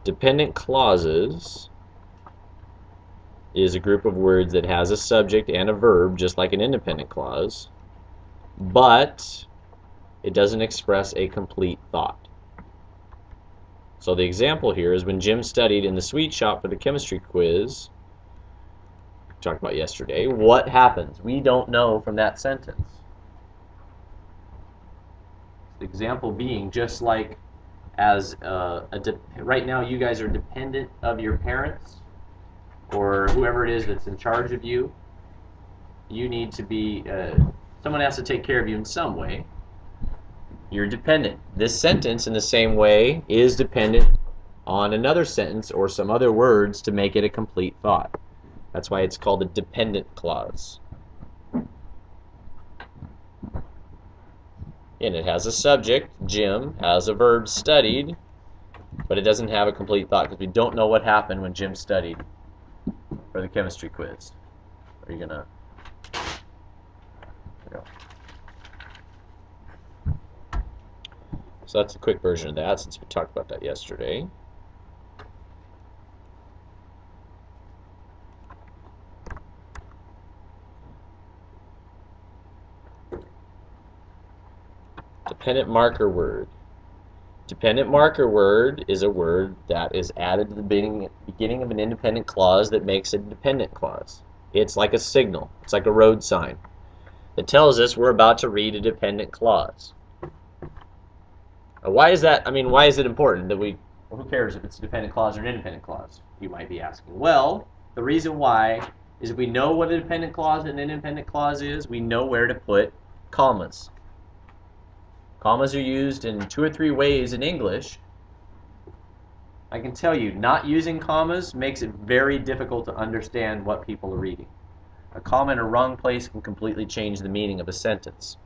Dependent clauses is a group of words that has a subject and a verb, just like an independent clause, but it doesn't express a complete thought. So the example here is when Jim studied in the sweet shop for the chemistry quiz, we talked about yesterday, what happens? We don't know from that sentence. The example being just like as right now you guys are dependent of your parents or whoever it is that's in charge of you. You need to be, someone has to take care of you in some way. You're dependent. This sentence in the same way is dependent on another sentence or some other words to make it a complete thought. That's why it's called a dependent clause. And it has a subject, Jim, has a verb, studied, but it doesn't have a complete thought because we don't know what happened when Jim studied for the chemistry quiz. Are you gonna? There we go. So that's a quick version of that since we talked about that yesterday. Dependent marker word. Dependent marker word is a word that is added to the beginning of an independent clause that makes it a dependent clause. It's like a signal. It's like a road sign that tells us we're about to read a dependent clause. Why is that? I mean, why is it important that we, well, who cares if it's a dependent clause or an independent clause? You might be asking. Well, the reason why is if we know what a dependent clause and an independent clause is, we know where to put commas. Commas are used in 2 or 3 ways in English. I can tell you, not using commas makes it very difficult to understand what people are reading. A comma in a wrong place can completely change the meaning of a sentence.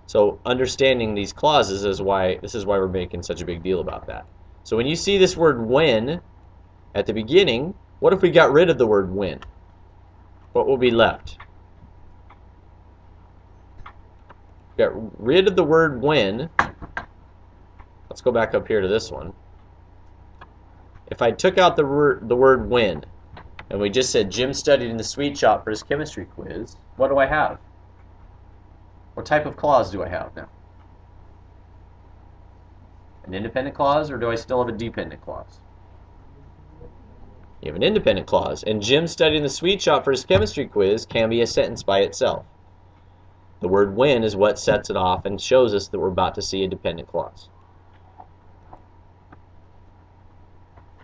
So understanding these clauses is why we're making such a big deal about that. So when you see this word when at the beginning, what if we got rid of the word when? What will be left? Got rid of the word when. Let's go back up here to this one. If I took out the word when, and we just said Jim studied in the sweet shop for his chemistry quiz, what do I have? What type of clause do I have now? An independent clause, or do I still have a dependent clause? You have an independent clause, and Jim studied in the sweet shop for his chemistry quiz can be a sentence by itself. The word when is what sets it off and shows us that we're about to see a dependent clause.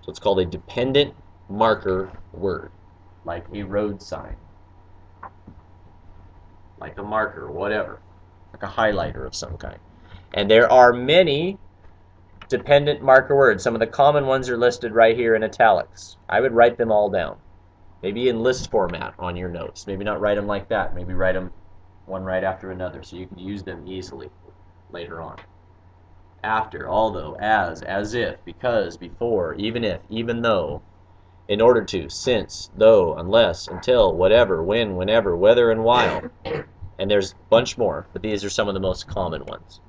So it's called a dependent marker word, like a road sign, like a marker, whatever, like a highlighter of some kind. And there are many dependent marker words. Some of the common ones are listed right here in italics. I would write them all down, maybe in list format on your notes. Maybe not write them like that. Maybe write them one right after another so you can use them easily later on. After, although, as if, because, before, even if, even though, in order to, since, though, unless, until, whatever, when, whenever, whether, and while. And there's a bunch more, but these are some of the most common ones.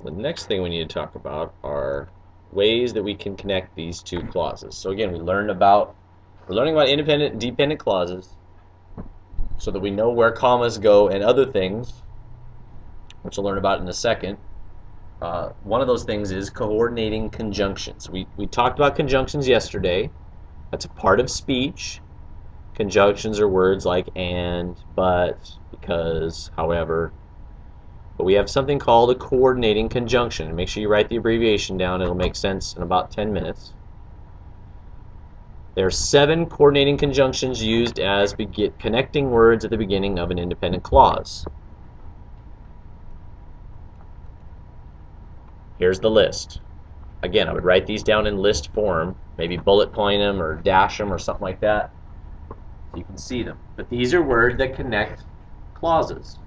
The next thing we need to talk about are ways that we can connect these two clauses. So again, we're learning about independent and dependent clauses so that we know where commas go and other things, which we'll learn about in a second. One of those things is coordinating conjunctions. We talked about conjunctions yesterday. That's a part of speech. Conjunctions are words like and, but, because, however. But we have something called a coordinating conjunction. Make sure you write the abbreviation down. It'll make sense in about 10 minutes. There are 7 coordinating conjunctions used as connecting words at the beginning of an independent clause. Here's the list. Again, I would write these down in list form, maybe bullet point them or dash them or something like that so you can see them. But these are words that connect clauses.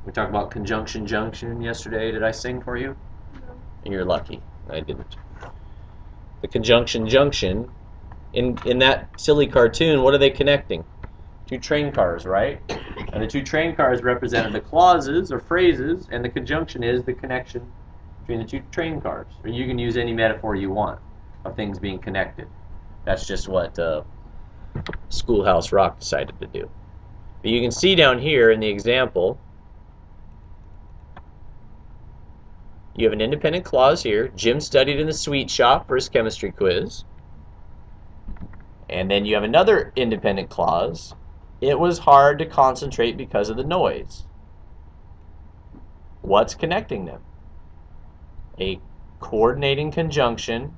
We talked about conjunction junction yesterday. Did I sing for you? No. You're lucky. I didn't. The conjunction junction, in that silly cartoon, what are they connecting? Two train cars, right? And the two train cars represented the clauses or phrases, and the conjunction is the connection between the two train cars. Or you can use any metaphor you want of things being connected. That's just what Schoolhouse Rock decided to do. But you can see down here in the example, you have an independent clause here. Jim studied in the sweet shop for his chemistry quiz. And then you have another independent clause. It was hard to concentrate because of the noise. What's connecting them? A coordinating conjunction.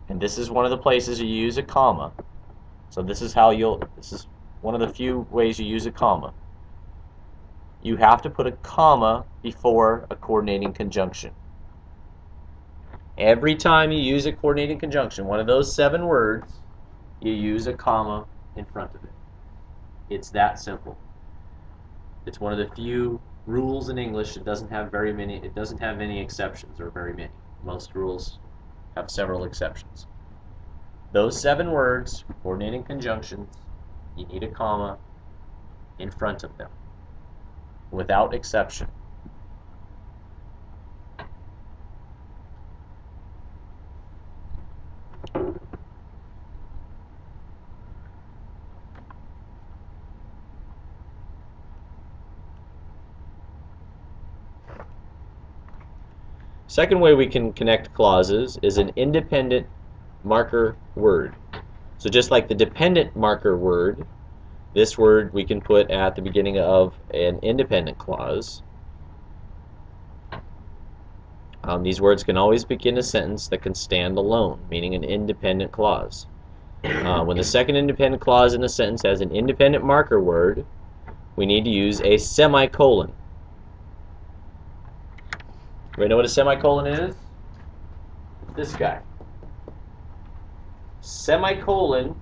And this is one of the places you use a comma. So this is one of the few ways you use a comma. You have to put a comma before a coordinating conjunction. Every time you use a coordinating conjunction, one of those 7 words, you use a comma in front of it. It's that simple. It's one of the few rules in English that doesn't have any exceptions, or very many. Most rules have several exceptions. Those 7 words, coordinating conjunctions, you need a comma in front of them, without exception. Second way we can connect clauses is an independent marker word. So just like the dependent marker word, this word we can put at the beginning of an independent clause. These words can always begin a sentence that can stand alone, meaning an independent clause. When the second independent clause in a sentence has an independent marker word, we need to use a semicolon. Everybody know what a semicolon is? This guy. Semicolon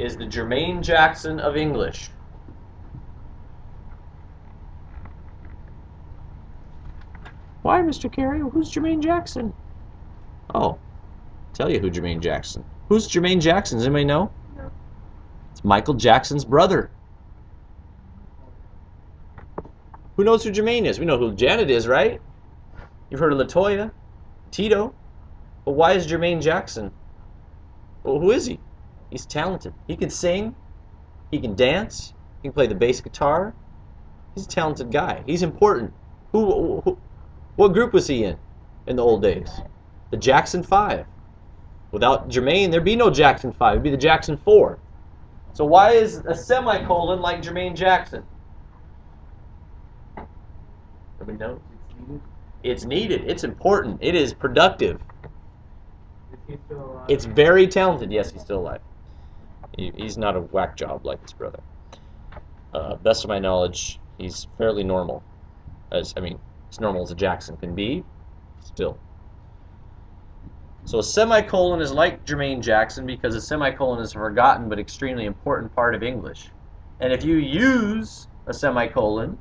is the Jermaine Jackson of English. Why, Mr. Carey? Who's Jermaine Jackson? Oh, I'll tell you who Jermaine Jackson. Who's Jermaine Jackson? Does anybody know? No. It's Michael Jackson's brother. Who knows who Jermaine is? We know who Janet is, right? You've heard of LaToya, Tito. But why is Jermaine Jackson? Well, who is he? He's talented. He can sing. He can dance. He can play the bass guitar. He's a talented guy. He's important. What group was he in the old days? The Jackson 5. Without Jermaine, there'd be no Jackson 5. It'd be the Jackson 4. So why is a semicolon like Jermaine Jackson? Everybody knows? It's needed. It's important. It is productive. Is he still alive? It's very talented. Yes, he's still alive. He's not a whack job like his brother. Best of my knowledge, he's fairly normal. As normal as a Jackson can be, still. So a semicolon is like Jermaine Jackson because a semicolon is a forgotten but extremely important part of English. And if you use a semicolon,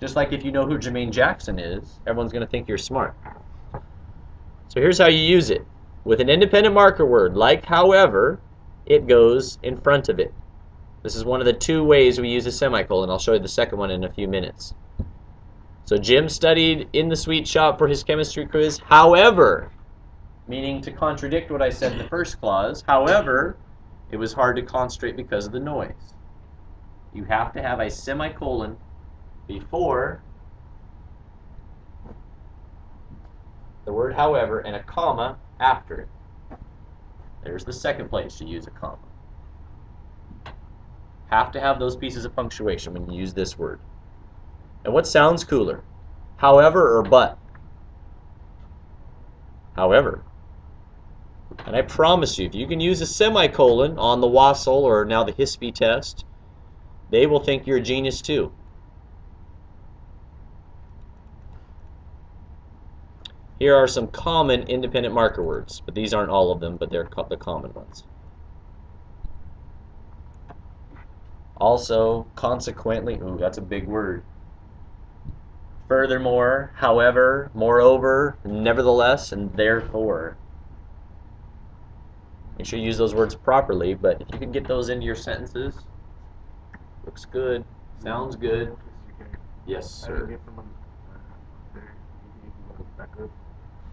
just like if you know who Jermaine Jackson is, everyone's going to think you're smart. So here's how you use it. With an independent marker word, like however, it goes in front of it. This is one of the 2 ways we use a semicolon. I'll show you the second one in a few minutes. So Jim studied in the sweet shop for his chemistry quiz. However, meaning to contradict what I said in the first clause, however, it was hard to concentrate because of the noise. You have to have a semicolon before the word however and a comma after it. There's the second place to use a comma. Have to have those pieces of punctuation when you use this word. And what sounds cooler? However or but? However. And I promise you, if you can use a semicolon on the WASL or now the HISPE test, they will think you're a genius too. Here are some common independent marker words, but these aren't all of them, but they're the common ones. Also, consequently, ooh, that's a big word. Furthermore, however, moreover, nevertheless, and therefore. Make sure you use those words properly, but if you can get those into your sentences, looks good, sounds good. Yes, sir.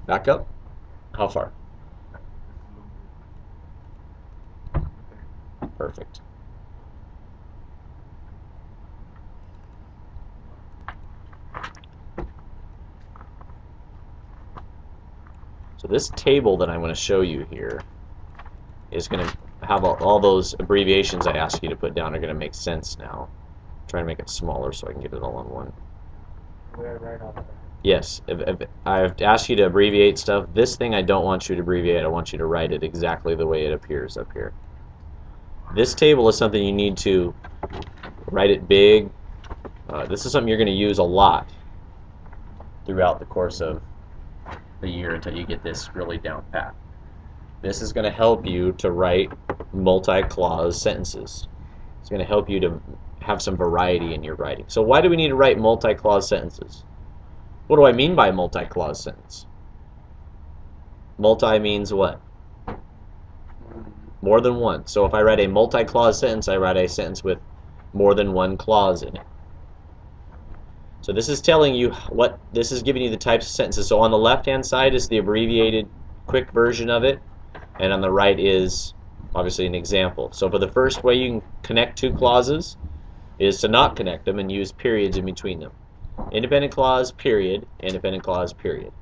Back up? How far? Perfect. So this table that I'm going to show you here is going to have all those abbreviations I asked you to put down are going to make sense now. I'm trying to make it smaller so I can get it all on one. Yes, if I've asked you to abbreviate stuff. This thing I don't want you to abbreviate. I want you to write it exactly the way it appears up here. This table is something you need to write it big. This is something you're going to use a lot throughout the course of the year until you get this really down pat. This is going to help you to write multi-clause sentences. It's going to help you to have some variety in your writing. So why do we need to write multi-clause sentences? What do I mean by multi-clause sentence? Multi means what? More than one. So if I write a multi-clause sentence, I write a sentence with more than one clause in it. So this is telling you what, this is giving you the types of sentences. So on the left-hand side is the abbreviated quick version of it, and on the right is obviously an example. So for the first way you can connect two clauses is to not connect them and use periods in between them. Independent clause, period, independent clause, period.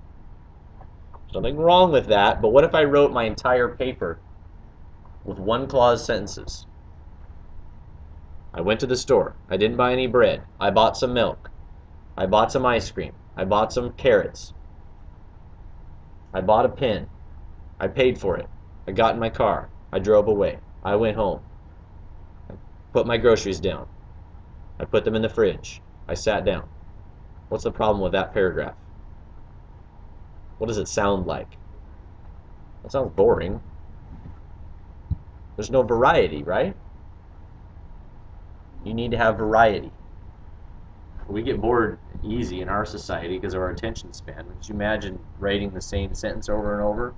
There's nothing wrong with that, but what if I wrote my entire paper with one clause sentences? I went to the store. I didn't buy any bread. I bought some milk. I bought some ice cream. I bought some carrots. I bought a pen. I paid for it. I got in my car. I drove away. I went home. I put my groceries down. I put them in the fridge. I sat down. What's the problem with that paragraph? What does it sound like? It sounds boring. There's no variety, right? You need to have variety. We get bored easy in our society because of our attention span. But you imagine writing the same sentence over and over,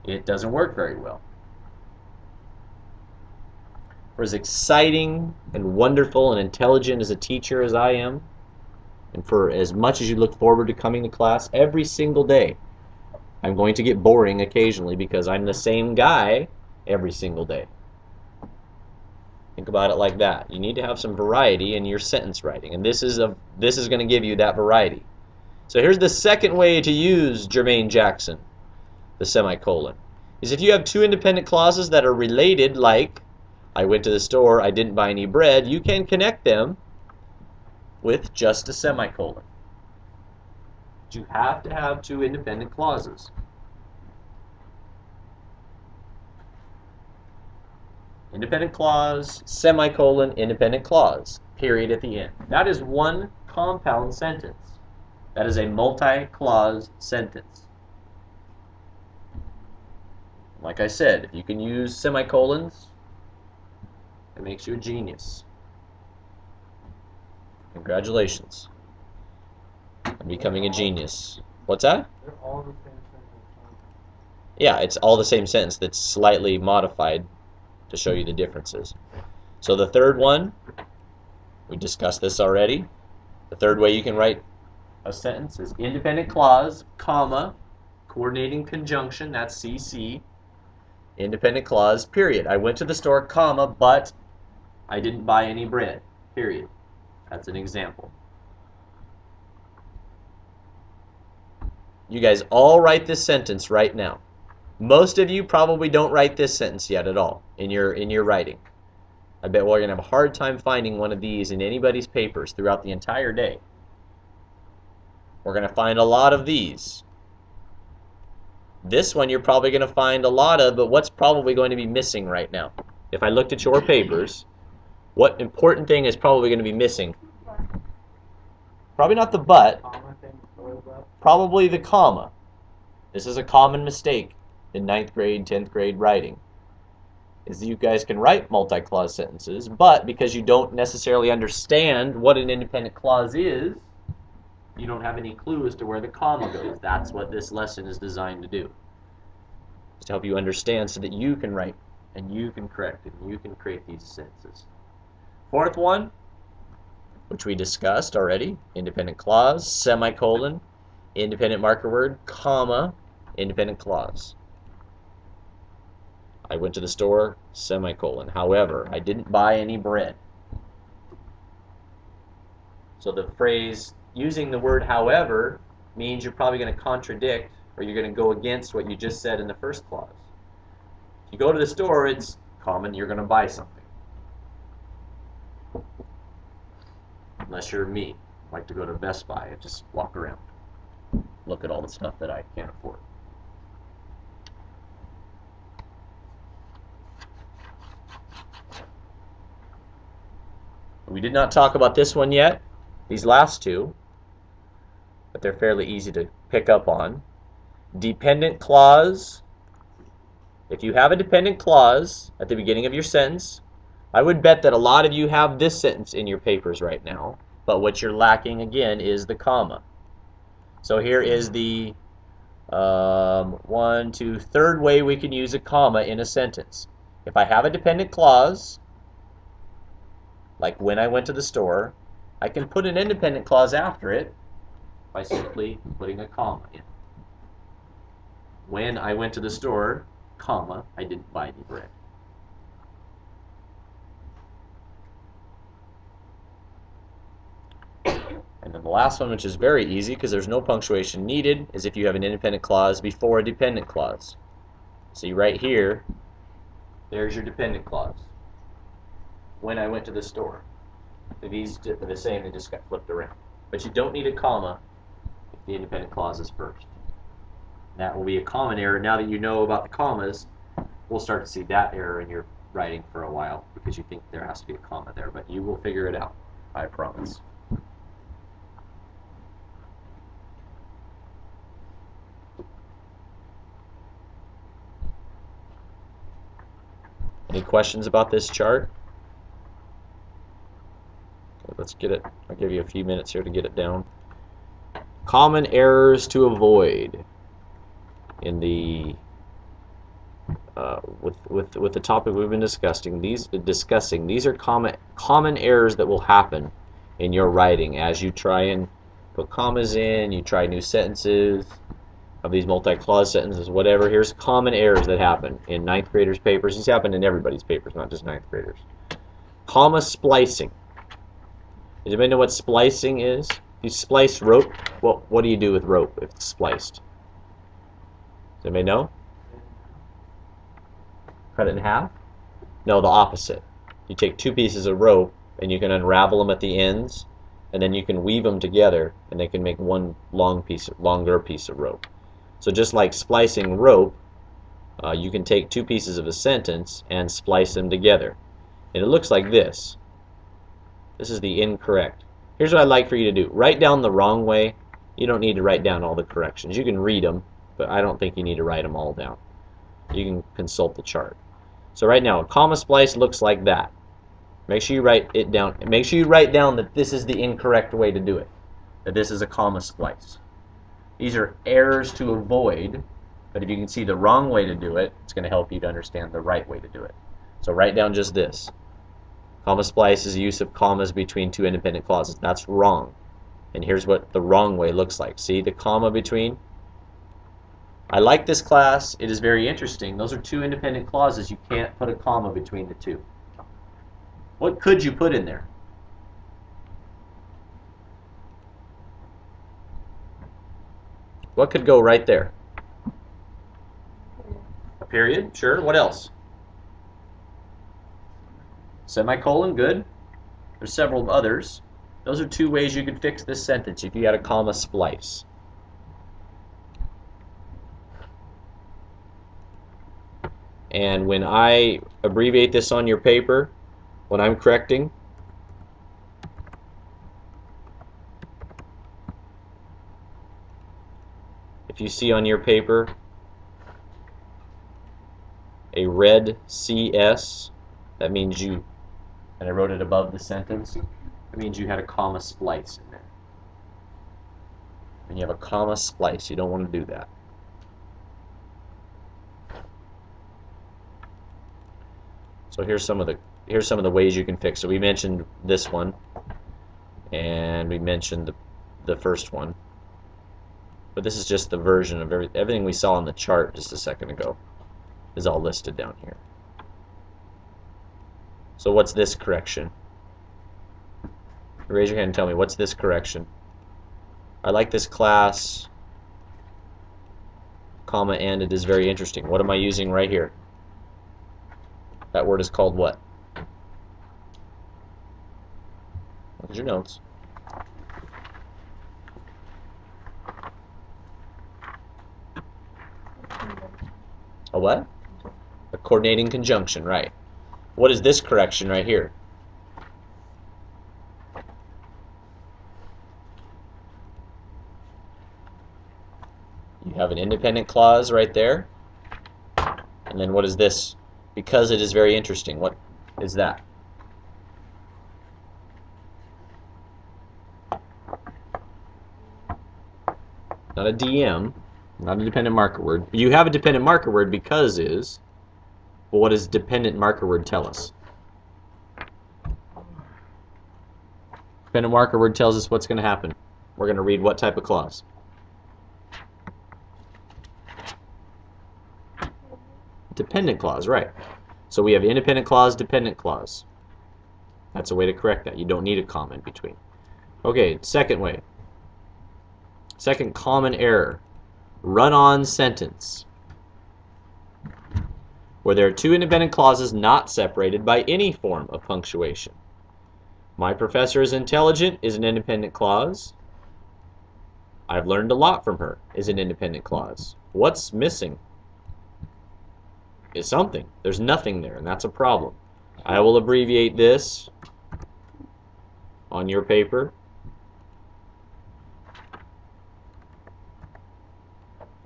it doesn't work very well. For as exciting and wonderful and intelligent as a teacher as I am, and for as much as you look forward to coming to class every single day, I'm going to get boring occasionally because I'm the same guy every single day. Think about it like that. You need to have some variety in your sentence writing, and this is going to give you that variety. So here's the second way to use Jermaine Jackson, the semicolon, is if you have two independent clauses that are related, like I went to the store, I didn't buy any bread, you can connect them with just a semicolon. But you have to have two independent clauses. Independent clause, semicolon, independent clause, period at the end. That is one compound sentence. That is a multi-clause sentence. Like I said, if you can use semicolons, it makes you a genius. Congratulations on becoming a genius. What's that? They're all the same sentence. Yeah, it's all the same sentence that's slightly modified to show you the differences. So the third one, we discussed this already. The third way you can write a sentence is independent clause, comma, coordinating conjunction, that's CC, independent clause, period. I went to the store, comma, but I didn't buy any bread, period. That's an example. You guys all write this sentence right now. Most of you probably don't write this sentence yet at all in your writing. I bet we're going to have a hard time finding one of these in anybody's papers throughout the entire day. We're going to find a lot of these. This one you're probably going to find a lot of, but what's probably going to be missing right now? If I looked at your papers, what important thing is probably going to be missing? Probably not the but, probably the comma. This is a common mistake in 9th grade, 10th grade writing, is that you guys can write multi-clause sentences, but because you don't necessarily understand what an independent clause is, you don't have any clue as to where the comma goes. That's what this lesson is designed to do. to help you understand so that you can write and you can correct and you can create these sentences. Fourth one, which we discussed already, independent clause, semicolon, independent marker word, comma, independent clause. I went to the store, semicolon. However, I didn't buy any bread. So the phrase using the word however means you're probably going to contradict or you're going to go against what you just said in the first clause. If you go to the store, it's common you're going to buy something. Unless you're me, I like to go to Best Buy and just walk around, look at all the stuff that I can't afford. We did not talk about this one yet, these last two, but they're fairly easy to pick up on. Dependent clause. If you have a dependent clause at the beginning of your sentence, I would bet that a lot of you have this sentence in your papers right now, but what you're lacking again is the comma. So here is the third way we can use a comma in a sentence. If I have a dependent clause, like when I went to the store, I can put an independent clause after it by simply putting a comma in. When I went to the store, comma, I didn't buy any bread. And then the last one, which is very easy because there's no punctuation needed, is if you have an independent clause before a dependent clause. See right here, there's your dependent clause. When I went to the store. These are the same, they just got flipped around. But you don't need a comma if the independent clause is first. And that will be a common error. Now that you know about the commas, we'll start to see that error in your writing for a while because you think there has to be a comma there, but you will figure it out, I promise. Any questions about this chart? Okay, let's get it. I'll give you a few minutes here to get it down. Common errors to avoid in the with the topic we've been discussing. These are common errors that will happen in your writing as you try and put commas in. You try new sentences of these multi-clause sentences, whatever. Here's common errors that happen in 9th graders' papers. These happen in everybody's papers, not just 9th graders. Comma splicing. Does anybody know what splicing is? You splice rope. Well, what do you do with rope if it's spliced? Does anybody know? Cut it in half? No, the opposite. You take two pieces of rope and you can unravel them at the ends, and then you can weave them together, and they can make one longer piece of rope. So just like splicing rope, you can take two pieces of a sentence and splice them together. And it looks like this. This is the incorrect. Here's what I'd like for you to do. Write down the wrong way. You don't need to write down all the corrections. You can read them, but I don't think you need to write them all down. You can consult the chart. So right now, a comma splice looks like that. Make sure you write it down. Make sure you write down that this is the incorrect way to do it. That this is a comma splice. These are errors to avoid, but if you can see the wrong way to do it, it's going to help you to understand the right way to do it. So write down just this. Comma splice is the use of commas between two independent clauses. That's wrong. And here's what the wrong way looks like. See the comma between? I like this class. It is very interesting. Those are two independent clauses. You can't put a comma between the two. What could you put in there? What could go right there? A period, sure. What else? Semicolon, good. There's several others. Those are two ways you could fix this sentence if you had a comma splice. And when I abbreviate this on your paper, when I'm correcting, if you see on your paper a red CS, that means you, and I wrote it above the sentence, that means you had a comma splice in there. And you have a comma splice. You don't want to do that. So here's some of the ways you can fix it. We mentioned this one, and we mentioned the first one. But this is just the version of everything we saw on the chart just a second ago is all listed down here. So what's this correction? Raise your hand and tell me, what's this correction? I like this class, comma, and it is very interesting. What am I using right here? That word is called what? Look at your notes. A what? A coordinating conjunction, right. What is this correction right here? You have an independent clause right there. And then what is this? Because it is very interesting. What is that? Not a DM, not a dependent marker word. You have a dependent marker word, because is. But what does dependent marker word tell us? Dependent marker word tells us what's going to happen. We're going to read what type of clause? Dependent clause, right. So we have independent clause, dependent clause. That's a way to correct that. You don't need a comma in between. Okay, second way. Second common error. Run-on sentence. Where there are two independent clauses not separated by any form of punctuation. My professor is intelligent is an independent clause. I've learned a lot from her is an independent clause. What's missing? Is something. There's nothing there, and that's a problem. I will abbreviate this on your paper.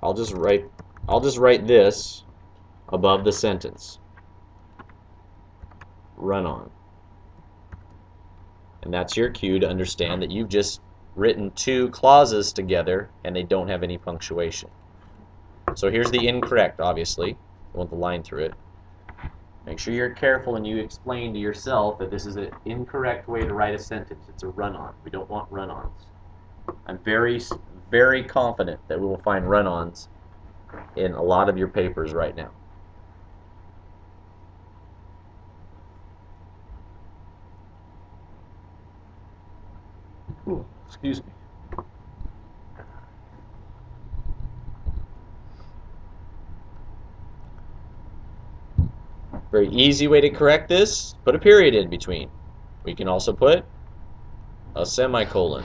I'll just write this above the sentence. Run on. And that's your cue to understand that you've just written two clauses together and they don't have any punctuation. So here's the incorrect, obviously. You want the line through it. Make sure you're careful and you explain to yourself that this is an incorrect way to write a sentence. It's a run-on. We don't want run-ons. I'm very, very confident that we will find run-ons in a lot of your papers right now. Ooh, excuse me. Very easy way to correct this, put a period in between. We can also put a semicolon.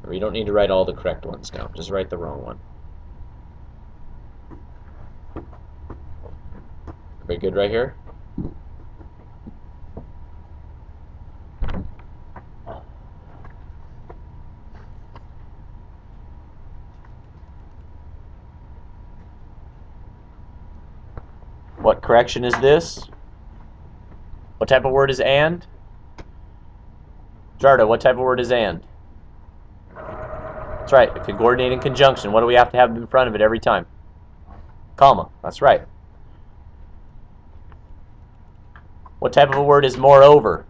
We don't need to write all the correct ones down, just write the wrong one. Very good right here? What correction is this? What type of word is and? Jarda, what type of word is and? That's right, a coordinating conjunction. What do we have to have in front of it every time? Comma, that's right. What type of a word is moreover?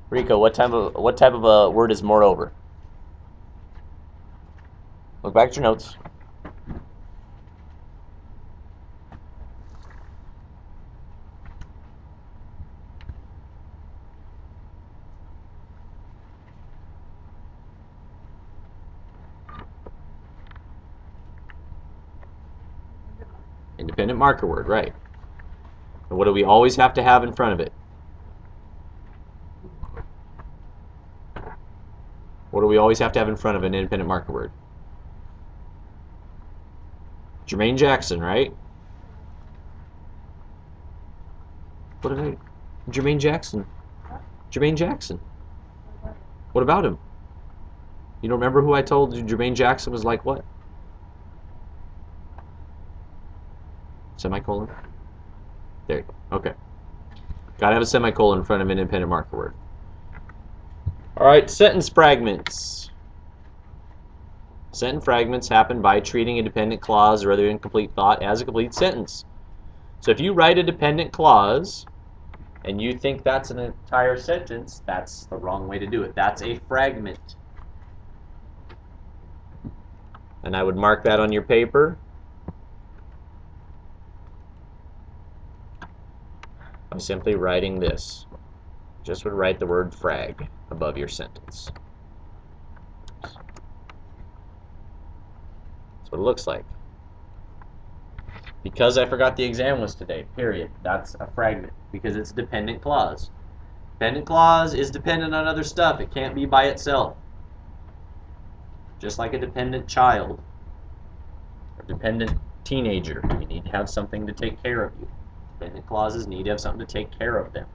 Rico, what type of a word is moreover? Look back at your notes. Independent marker word, right. And what do we always have to have in front of it? What do we always have to have in front of an independent marker word? Jermaine Jackson, right? What did I... Jermaine Jackson. Jermaine Jackson. What about him? You don't remember who I told you Jermaine Jackson was like what? Semicolon? There you go. Okay. Gotta have a semicolon in front of an independent marker word. Alright, sentence fragments. Sentence fragments happen by treating a dependent clause or other incomplete thought as a complete sentence. So if you write a dependent clause and you think that's an entire sentence, that's the wrong way to do it. That's a fragment. And I would mark that on your paper by simply writing this. Just would write the word frag above your sentence. That's what it looks like. Because I forgot the exam was today, period. That's a fragment because it's a dependent clause. Dependent clause is dependent on other stuff. It can't be by itself. Just like a dependent child or dependent teenager. You need to have something to take care of you. Dependent clauses need to have something to take care of them.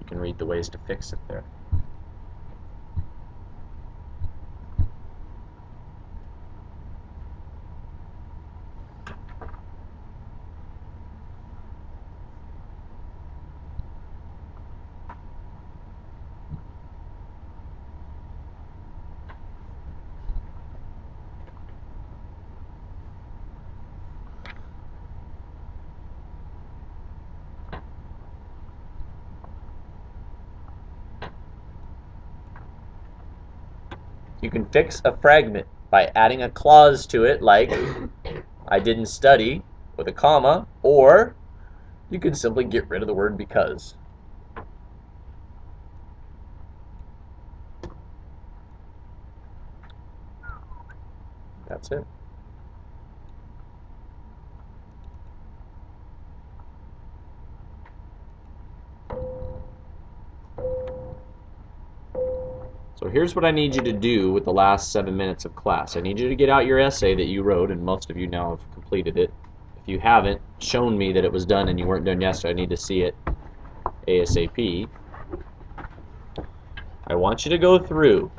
You can read the ways to fix it there. You can fix a fragment by adding a clause to it like I didn't study with a comma, or you can simply get rid of the word because. That's it. So here's what I need you to do with the last 7 minutes of class. I need you to get out your essay that you wrote, and most of you now have completed it. If you haven't shown me that it was done and you weren't done yesterday, I need to see it ASAP. I want you to go through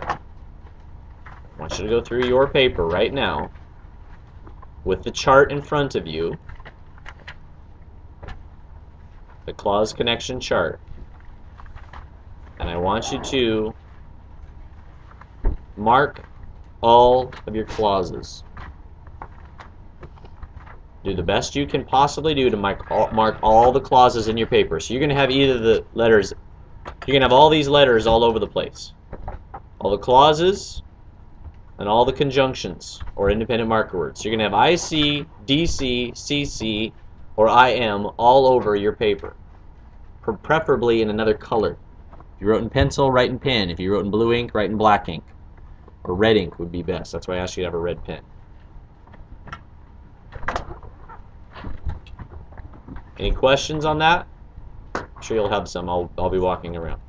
your paper right now with the chart in front of you, the clause connection chart, and I want you to mark all of your clauses. Do the best you can possibly do to mark all the clauses in your paper. So you're going to have either the letters, you're going to have all these letters all over the place. All the clauses and all the conjunctions or independent marker words. So you're going to have IC, DC, CC, or IM all over your paper. Preferably in another color. If you wrote in pencil, write in pen. If you wrote in blue ink, write in black ink. Or red ink would be best. That's why I asked you to have a red pen. Any questions on that? I'm sure you'll have some. I'll be walking around.